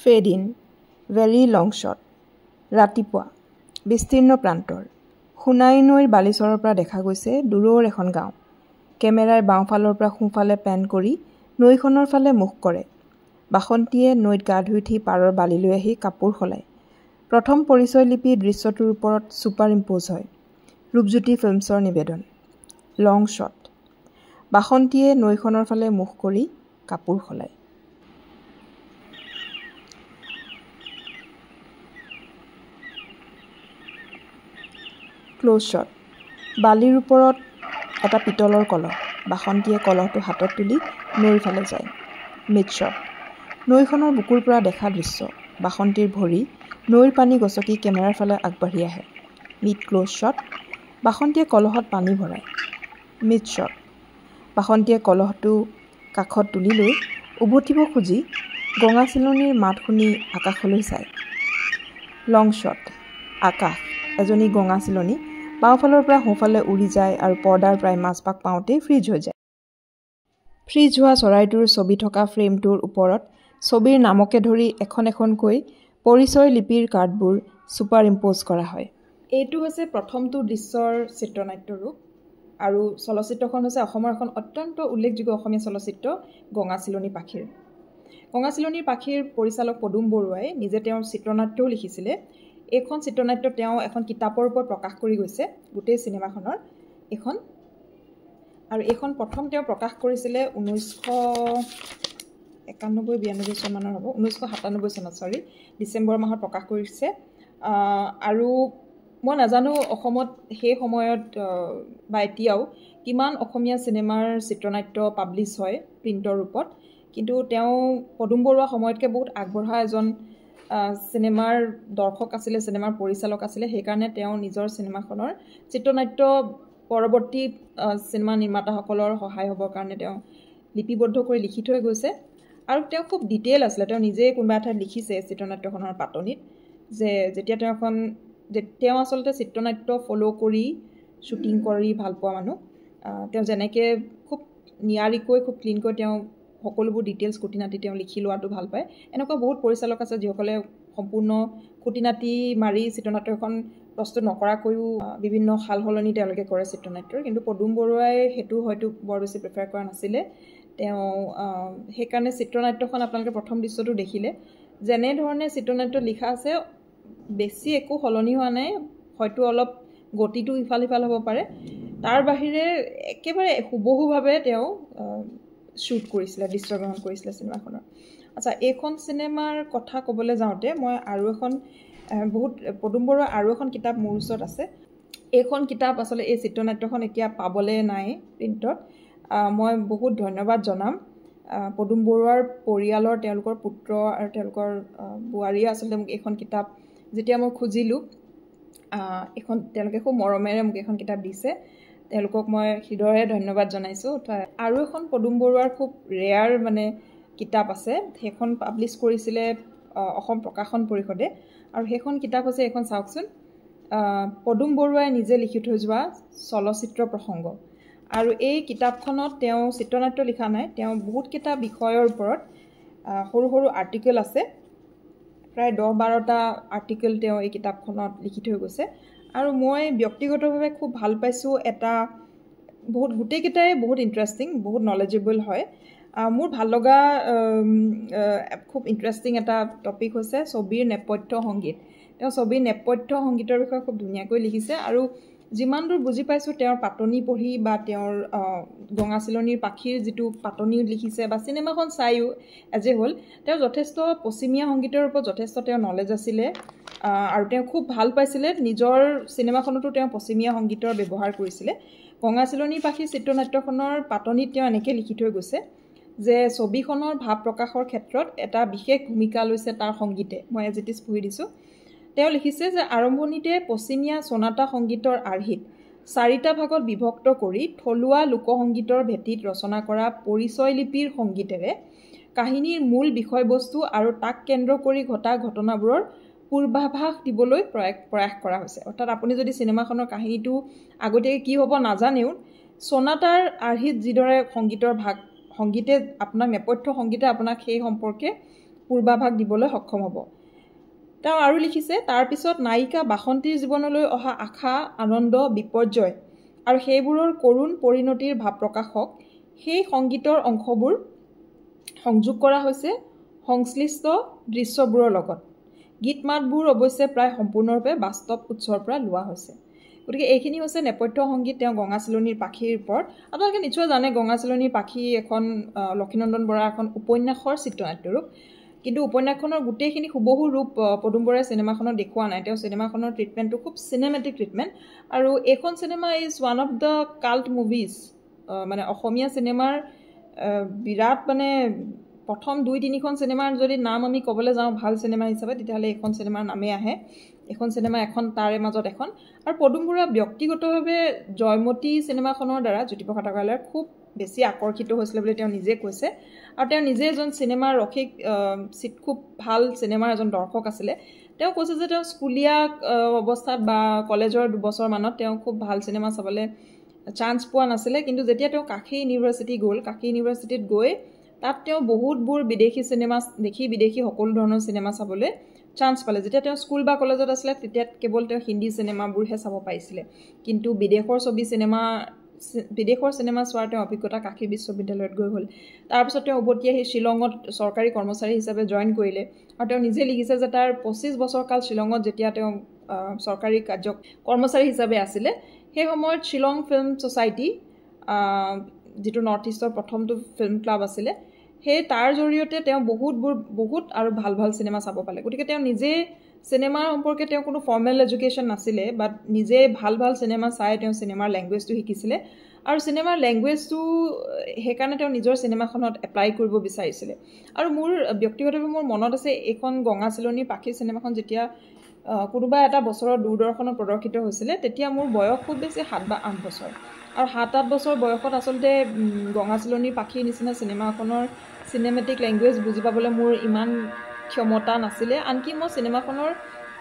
Fade in, very long shot. ৰাতিপুৱা বিস্তীৰ্ণ প্ৰান্তৰ সোণাই নৈৰ বালিচৰৰ পৰা দেখা গৈছে দূৰৰ এখন গাঁও। কেমেৰাই বাওঁফালৰ পৰা সোঁফালে পেন কৰি নৈখনৰ ফালে মুখ কৰে। বাসন্তীয়ে নৈত গা ধুই উঠি পাৰৰ বালিলৈ আহি কাপোৰ সলায়। প্ৰথম পৰিচয় লিপি দৃশ্যটোৰ ওপৰত ছুপাৰ ইম্প'জ হয়। ৰূপজ্যোতি ফিল্মছৰ নিবেদন। লং শ্বট। বাসন্তীয়ে নৈখনৰ ফালে মুখ কৰি কাপোৰ সলায়। Close shot. বালিৰ ওপৰত এটা পিতলৰ কলহ। বাসন্তীয়ে কলহটো হাতত তুলি নৈৰ ফালে যায়। Mid shot. নৈখনৰ বুকুৰ পৰা দেখা দৃশ্য। বাসন্তীৰ ভৰি নৈৰ পানী গচকি কেমেৰাৰ ফালে আগবাঢ়ি আহে। Mid close shot. বাসন্তীয়ে কলহত পানী ভৰায়। Mid shot. বাসন্তীয়ে কলহটো কাষত তুলি লৈ উভতিব খুজি গঙা চিলনীৰ মাত শুনি আকাশলৈ চায়। লং শ্বট। আকাশ। এজনী গঙা চিলনী বাওঁফালৰ পৰা সোঁফালে উৰি যায় আৰু পৰ্দাৰ প্ৰায় মাজভাগ পাওঁতেই ফ্ৰিজ হৈ যায়। ফ্ৰিজ হোৱা চৰাইটোৰ ছবি থকা ফ্ৰেমটোৰ ওপৰত ছবিৰ নামকে ধৰি এখন এখনকৈ পৰিচয় লিপিৰ কাৰ্ডবোৰ ছুপাৰ ইম্প'জ কৰা হয়। এইটো হৈছে প্ৰথমটো দৃশ্যৰ চিত্ৰনাট্য ৰূপ আৰু চলচ্চিত্ৰখন হৈছে অসমৰ এখন অত্যন্ত উল্লেখযোগ্য অসমীয়া চলচ্চিত্ৰ গঙা চিলনী পাখিৰ। গঙা চিলনী পাখিৰ পৰিচালক পদুম বৰুৱাই নিজে তেওঁৰ চিত্ৰনাট্যও লিখিছিলে। এইখন চিত্ৰনাট্য তেওঁ এখন কিতাপৰ ওপৰত প্ৰকাশ কৰি গৈছে গোটেই চিনেমাখনৰ এইখন। আৰু এইখন প্ৰথম তেওঁ প্ৰকাশ কৰিছিলে 1991-92 চনমানৰ হ'ব, 1997 চনত ডিচেম্বৰ মাহত প্ৰকাশ কৰিছে। আৰু মই নাজানো অসমত সেই সময়ত বা এতিয়াও কিমান অসমীয়া চিনেমাৰ চিত্ৰনাট্য পাব্লিছ হয় প্ৰিণ্টৰ ৰূপত, কিন্তু তেওঁ পদুম বৰুৱা সময়তকৈ বহুত আগবঢ়া এজন চিনেমাৰ দৰ্শক আছিলে, চিনেমাৰ পৰিচালক আছিলে। সেইকাৰণে তেওঁ নিজৰ চিনেমাখনৰ চিত্ৰনাট্য পৰৱৰ্তী চিনেমা নিৰ্মাতাসকলৰ সহায় হ'বৰ কাৰণে তেওঁ লিপিবদ্ধ কৰি লিখি থৈ গৈছে। আৰু তেওঁ খুব ডিটেইল আছিলে। তেওঁ নিজেই কোনোবা এঠাইত লিখিছে চিত্ৰনাট্যখনৰ পাতনিত যে যেতিয়া তেওঁ আচলতে চিত্ৰনাট্য ফ'ল' কৰি শ্বুটিং কৰি ভাল পোৱা মানুহ। তেওঁ যেনেকৈ খুব নিয়াৰিকৈ খুব ক্লিনকৈ তেওঁ সকলোবোৰ ডিটেইলছ খুটি নাটি তেওঁ লিখি লোৱাটো ভাল পায়। এনেকুৱা বহুত পৰিচালক আছে যিসকলে সম্পূৰ্ণ খুটি নাটি মাৰি চিত্ৰনাট্যখন প্ৰস্তুত নকৰাকৈও বিভিন্ন সাল সলনি তেওঁলোকে কৰে চিত্ৰনাট্যৰ, কিন্তু পদুম বৰুৱাই সেইটো হয়তো বৰ বেছি প্ৰিফাৰ কৰা নাছিলে। তেওঁ সেইকাৰণে চিত্ৰনাট্যখন আপোনালোকে প্ৰথম দৃশ্যটো দেখিলে যেনেধৰণে চিত্ৰনাট্য লিখা আছে বেছি একো সলনি হোৱা নাই, হয়তো অলপ গতিটো ইফাল সিফাল হ'ব পাৰে। তাৰ বাহিৰে একেবাৰে হুবহুভাৱে তেওঁ শ্বুট কৰিছিলে, দৃশ্যগ্ৰহণ কৰিছিলে চিনেমাখনৰ। আচ্ছা, এইখন চিনেমাৰ কথা ক'বলৈ যাওঁতে মই আৰু এখন পদুম বৰুৱাৰ আৰু এখন কিতাপ মোৰ ওচৰত আছে। এইখন কিতাপ আচলতে এই চিত্ৰনাট্যখন এতিয়া পাবলৈ নাই প্ৰিণ্টত। মই বহুত ধন্যবাদ জনাম পদুম বৰুৱাৰ পৰিয়ালৰ, তেওঁলোকৰ পুত্ৰ আৰু তেওঁলোকৰ বোৱাৰীয়ে আচলতে মোক এইখন কিতাপ যেতিয়া মই খুজিলোঁ এইখন তেওঁলোকে খুব মৰমেৰে মোক এইখন কিতাপ দিছে। তেওঁলোকক মই হৃদয়েৰে ধন্যবাদ জনাইছোঁ। আৰু এখন পদুম বৰুৱাৰ খুব ৰেয়াৰ কিতাপ আছে, সেইখন পাব্লিছ কৰিছিলে অসম প্ৰকাশন পৰিষদে। আৰু সেইখন কিতাপ হৈছে এইখন চাওকচোন, পদুম বৰুৱাই নিজে লিখি থৈ যোৱা চলচ্চিত্ৰ প্ৰসংগ। আৰু এই কিতাপখনত তেওঁ চিত্ৰনাট্য লিখা নাই, তেওঁ বহুতকেইটা বিষয়ৰ ওপৰত সৰু সৰু আৰ্টিকেল আছে, প্ৰায় 10-12টা আৰ্টিকেল তেওঁ এই কিতাপখনত লিখি থৈ গৈছে। আৰু মই ব্যক্তিগতভাৱে খুব ভাল পাইছোঁ গোটেইকেইটাই বহুত ইণ্টাৰেষ্টিং, বহুত নলেজেবল হয়। মোৰ ভাল লগা খুব ইণ্টাৰেষ্টিং এটা টপিক হৈছে ছবিৰ নেপথ্য সংগীত। তেওঁ ছবিৰ নেপথ্য সংগীতৰ বিষয়ে খুব ধুনীয়াকৈ লিখিছে। আৰু যিমান দূৰ বুজি পাইছোঁ তেওঁৰ পাতনি পঢ়ি বা তেওঁৰ গঙা চিলনীৰ পাখিৰ যিটো পাতনি লিখিছে বা চিনেমাখন চায়ো এজ এ হ'ল, তেওঁ যথেষ্ট পশ্চিমীয়া সংগীতৰ ওপৰত যথেষ্ট তেওঁৰ নলেজ আছিলে। আৰু তেওঁ খুব ভাল পাইছিলে, নিজৰ চিনেমাখনতো তেওঁ পশ্চিমীয়া সংগীতৰ ব্যৱহাৰ কৰিছিলে। গঙা চিলনী পাখি চিত্ৰনাট্যখনৰ পাতনিত তেওঁ এনেকৈ লিখি থৈ গৈছে যে ছবিখনৰ ভাৱ প্ৰকাশৰ ক্ষেত্ৰত এটা বিশেষ ভূমিকা লৈছে তাৰ সংগীতে। মই এজ ইট ইজ পঢ়ি দিছোঁ। তেওঁ লিখিছে যে আৰম্ভণিতে পশ্চিমীয়া চনাতা সংগীতৰ আৰ্হিত 4টা ভাগত বিভক্ত কৰি থলুৱা লোকসংগীতৰ ভেটিত ৰচনা কৰা পৰিচয় লিপিৰ সংগীতেৰে কাহিনীৰ মূল বিষয়বস্তু আৰু তাক কেন্দ্ৰ কৰি ঘটা ঘটনাবোৰৰ পূৰ্বাভাস দিবলৈ প্ৰয়াস কৰা হৈছে। অৰ্থাৎ আপুনি যদি চিনেমাখনৰ কাহিনীটো আগতীয়াকৈ কি হ'ব নাজানেও, চনাতাৰ আৰ্হিত যিদৰে সংগীতে আপোনাক নেপথ্য সংগীতে আপোনাক সেই সম্পৰ্কে পূৰ্বাভাস দিবলৈ সক্ষম হ'ব। তেওঁ আৰু লিখিছে, তাৰপিছত নায়িকা বাসন্তীৰ জীৱনলৈ অহা আশা, আনন্দ, বিপৰ্যয় আৰু সেইবোৰৰ কৰুণ পৰিণতিৰ ভাৱ প্ৰকাশক সেই সংগীতৰ অংশবোৰ সংযোগ কৰা হৈছে সংশ্লিষ্ট দৃশ্যবোৰৰ লগত। গীত মাতবোৰ অৱশ্যে প্ৰায় সম্পূৰ্ণৰূপে বাস্তৱ উৎসৰ পৰা লোৱা হৈছে। গতিকে এইখিনি হৈছে নেপথ্য সংগীত তেওঁ গঙা চিলনীৰ পাখীৰ ওপৰত। আপোনালোকে নিশ্চয় জানে গঙা চিলনীৰ পাখি এখন লক্ষীনন্দন বৰাৰ এখন উপন্যাসৰ চিত্ৰনাট্যৰূপ, কিন্তু উপন্যাসখনৰ গোটেইখিনি হুবহু ৰূপ পদুম বৰাই চিনেমাখনত দেখুওৱা নাই। তেওঁ চিনেমাখনৰ ট্ৰিটমেণ্টটো খুব চিনেমেটিক ট্ৰিটমেণ্ট, আৰু এইখন cinema is one of the cult movies, মানে অসমীয়া চিনেমাৰ বিৰাট মানে প্ৰথম 2-3খন চিনেমাৰ যদি নাম আমি ক'বলৈ যাওঁ ভাল চিনেমা হিচাপে, তেতিয়াহ'লে এইখন চিনেমাৰ নামেই আহে। এখন চিনেমা এখন তাৰে মাজত এখন। আৰু পদুম বৰা ব্যক্তিগতভাৱে জয়মতী চিনেমাখনৰ দ্বাৰা জ্যোতিপ্ৰসাদ আগৰৱালাৰ খুব বেছি আকৰ্ষিত হৈছিলে বুলি তেওঁ নিজে কৈছে, আৰু তেওঁ নিজে এজন চিনেমাৰ ৰসিক, খুব ভাল চিনেমাৰ এজন দৰ্শক আছিলে। তেওঁ কৈছে যে তেওঁ স্কুলীয়া অৱস্থাত বা কলেজৰ 2 বছৰমানত তেওঁ খুব ভাল চিনেমা চাবলৈ চান্স পোৱা নাছিলে, কিন্তু যেতিয়া তেওঁ কাশী ইউনিভাৰ্চিটি গ'ল, কাশী ইউনিভাৰ্চিটিত গৈ তাত তেওঁ বহুতবোৰ বিদেশী চিনেমা দেখি বিদেশী সকলো ধৰণৰ চিনেমা চাবলৈ চান্স পালে। যেতিয়া তেওঁ স্কুল বা কলেজত আছিলে তেতিয়া কেৱল তেওঁ হিন্দী চিনেমাবোৰহে চাব পাৰিছিলে, কিন্তু বিদেশৰ চিনেমা চোৱাৰ তেওঁ অভিজ্ঞতা কাশী বিশ্ববিদ্যালয়ত গৈ হ'ল। তাৰপিছত তেওঁ উভতি আহি শ্বিলঙত চৰকাৰী কৰ্মচাৰী হিচাপে জইন কৰিলে, আৰু তেওঁ নিজে লিখিছে যে তাৰ 25 বছৰ কাল শ্বিলঙত যেতিয়া তেওঁ চৰকাৰী কৰ্মচাৰী হিচাপে আছিলে, সেই সময়ত শ্বিলং ফিল্ম ছ'চাইটি, যিটো নৰ্থ ইষ্টৰ প্ৰথমটো ফিল্ম ক্লাব আছিলে, সেই তাৰ জৰিয়তে তেওঁ বহুত আৰু ভাল ভাল চিনেমা চাব পালে। গতিকে তেওঁ নিজে চিনেমাৰ সম্পৰ্কে তেওঁ কোনো ফৰ্মেল এডুকেশ্যন নাছিলে, বাট নিজে ভাল ভাল চিনেমা চাই তেওঁ চিনেমাৰ লেংগুৱেজটো শিকিছিলে, আৰু চিনেমাৰ লেংগুৱেজটো সেইকাৰণে তেওঁ নিজৰ চিনেমাখনত এপ্লাই কৰিব বিচাৰিছিলে। আৰু মোৰ ব্যক্তিগতভাৱে মোৰ মনত আছে, এইখন গঙা চিলনীৰ পাখি চিনেমাখন যেতিয়া কোনোবা এটা বছৰত দূৰদৰ্শনত প্ৰদৰ্শিত হৈছিলে, তেতিয়া মোৰ বয়স খুব বেছি 7 বা 8 বছৰ। আৰু 7-8 বছৰ বয়সত আচলতে গঙা চিলনীৰ পাখিৰ নিচিনা চিনেমাখনৰ চিনেমেটিক লেংগুৱেজ বুজি পাবলৈ মোৰ ইমান ক্ষমতা নাছিলে, আনকি মই চিনেমাখনৰ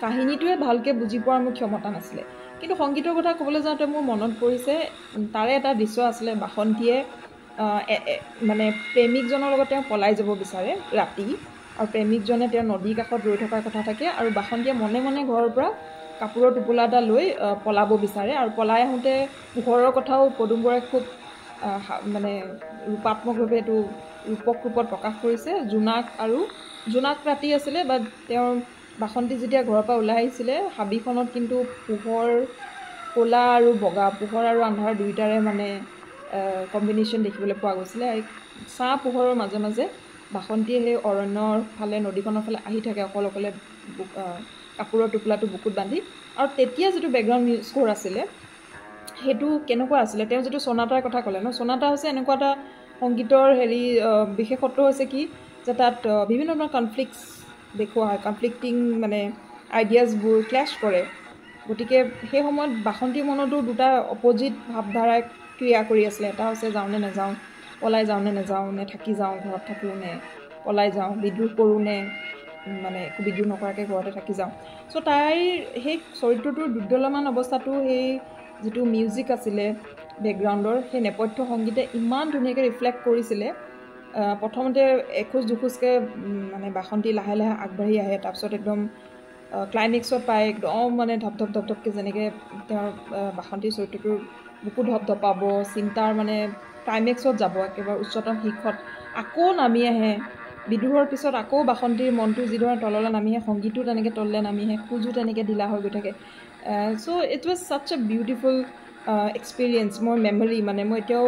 কাহিনীটোৱে ভালকৈ বুজি পোৱাৰ মোৰ ক্ষমতা নাছিলে। কিন্তু সংগীতৰ কথা ক'বলৈ যাওঁতে মোৰ মনত পৰিছে, তাৰে এটা দৃশ্য আছিলে, বাসন্তীয়ে মানে প্ৰেমিকজনৰ লগত তেওঁ পলাই যাব বিচাৰে ৰাতি, আৰু প্ৰেমিকজনে তেওঁ নদীৰ কাষত ৰৈ থকাৰ কথা থাকে, আৰু বাসন্তীয়ে মনে মনে ঘৰৰ পৰা কাপোৰৰ টোপোলা এটা লৈ পলাব বিচাৰে, আৰু পলাই আহোঁতে পোহৰৰ কথাও পদুম বৰাই খুব মানে ৰূপাত্মকভাৱে এইটো ৰূপক ৰূপত প্ৰকাশ কৰিছে। জোনাক ৰাতি আছিলে, বা তেওঁৰ বাসন্তী যেতিয়া ঘৰৰ পৰা ওলাই আহিছিলে, হাবিখনত কিন্তু পোহৰ, ক'লা আৰু বগা, পোহৰ আৰু আন্ধাৰ দুয়োটাৰে মানে কম্বিনেশ্যন দেখিবলৈ পোৱা গৈছিলে। ছাঁ পোহৰৰ মাজে মাজে বাসন্তীয়ে সেই অৰণ্যৰ ফালে, নদীখনৰ ফালে আহি থাকে অকলে অকলে কাপোৰৰ টোপোলাটো বুকুত বান্ধি। আৰু তেতিয়া যিটো বেকগ্ৰাউণ্ড স্ক'ৰ আছিলে সেইটো কেনেকুৱা আছিলে, তেওঁ যিটো ছনাটাৰ কথা ক'লে ন, ছনাটা হৈছে এনেকুৱা এটা সংগীতৰ বিশেষত্ব হৈছে কি, যে তাত বিভিন্ন ধৰণৰ কনফ্লিক্টছ দেখুওৱা হয়, কনফ্লিক্টিং মানে আইডিয়াছবোৰ ক্লেছ কৰে। গতিকে সেই সময়ত বাসন্তীৰ মনতো দুটা অপজিট ভাৱধাৰাই ক্ৰিয়া কৰি আছিলে। এটা হৈছে যাওঁনে নাযাওঁ, পলাই যাওঁনে নাযাওঁ, নে থাকি যাওঁ, ঘৰত থাকোঁ নে পলাই যাওঁ, বিদ্ৰোহ কৰোঁ নে মানে একো বিদ্ৰোহ নকৰাকৈ ঘৰতে থাকি যাওঁ। চ' তাইৰ সেই চৰিত্ৰটোৰ দুৰ্দলমান অৱস্থাটো সেই যিটো মিউজিক আছিলে বেকগ্ৰাউণ্ডৰ, সেই নেপথ্য সংগীতে ইমান ধুনীয়াকৈ ৰিফ্লেক্ট কৰিছিলে। প্ৰথমতে এখোজ দুখোজকৈ মানে বাসন্তী লাহে লাহে আগবাঢ়ি আহে, তাৰপিছত একদম ক্লাইমেক্সত পায় একদম মানে ধপধপকৈ যেনেকৈ তেওঁৰ বাসন্তীৰ চৰিত্ৰটোৰ বুকু ধপধপাব, চিন্তাৰ মানে ক্লাইমেক্সত যাব একেবাৰে উচ্চতম শীৰ্ষত, আকৌ নামি আহে বিদ্ৰোহৰ পিছত, আকৌ বাসন্তীৰ মনটো যিদৰে তললৈ নামি আহে, সংগীতো তেনেকৈ তললৈ নামি আহে, খোজো তেনেকৈ ঢিলা হৈ গৈ থাকে। So' it was such a beautiful experience, মোৰ মেমৰি, মানে মই এতিয়াও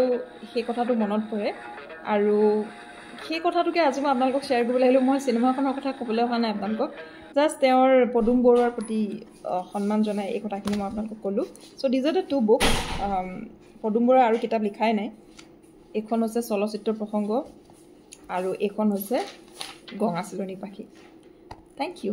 সেই কথাটো মনত পৰে। আৰু সেই কথাটোকে আজি মই আপোনালোকক শ্বেয়াৰ কৰিবলৈ আহিলোঁ। মই চিনেমাখনৰ কথা ক'বলৈ অহা নাই আপোনালোকক, জাষ্ট তেওঁৰ পদুম বৰুৱাৰ প্ৰতি সন্মান জনাই এই কথাখিনি মই আপোনালোকক ক'লোঁ। চ' দিজ আৰ দ্য 2 বুক। পদুম বৰুৱাৰ আৰু কিতাপ লিখাই নাই। এইখন হৈছে চলচ্চিত্ৰ প্ৰসংগ, আৰু এইখন হৈছে গঙা চিলনীৰ পাখি। Thank U.